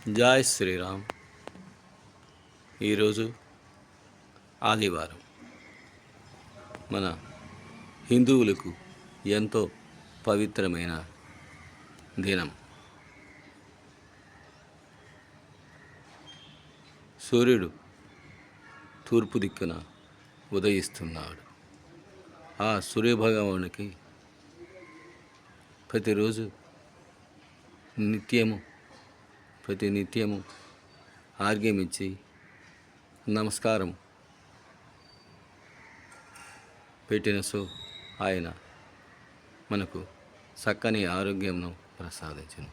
జై శ్రీరామ్. ఈరోజు ఆదివారం. మన హిందువులకు ఎంతో పవిత్రమైన దినం. సూర్యుడు తూర్పు దిక్కున ఉదయిస్తున్నాడు. ఆ సూర్యభగవానునికి ప్రతిరోజు ప్రతినిత్యము ఆర్ఘ్యమిచ్చి నమస్కారం పెట్టినసో ఆయన మనకు చక్కని ఆరోగ్యంను ప్రసాదించును.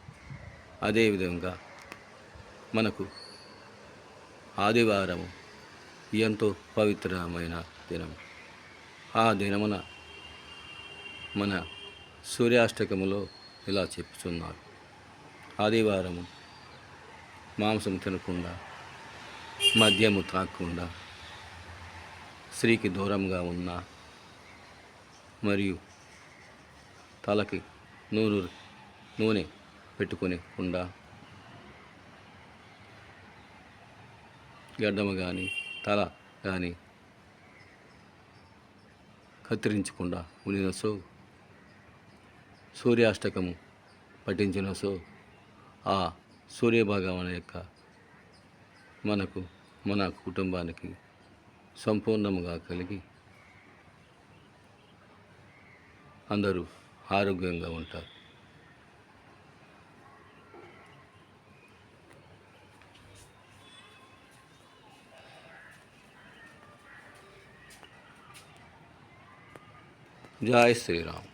అదేవిధంగా మనకు ఆదివారం ఎంతో పవిత్రమైన దినం. ఆ దినమున మన సూర్యాష్టకములో ఇలా చెప్పుచున్నారు: ఆదివారము మాంసం తినకుండా, మద్యము తాగకుండా, స్త్రీకి దూరంగా ఉన్న, మరియు తలకి నూనె పెట్టుకోకుండా, గడ్డము కానీ తల కానీ కత్తిరించకుండా ఉండినసో, సూర్యాష్టకము పఠించినసో ఆ సూర్యభగవాను యొక్క మన కుటుంబానికి సంపూర్ణముగా కలిగి అందరూ ఆరోగ్యంగా ఉంటారు. జై శ్రీరామ్.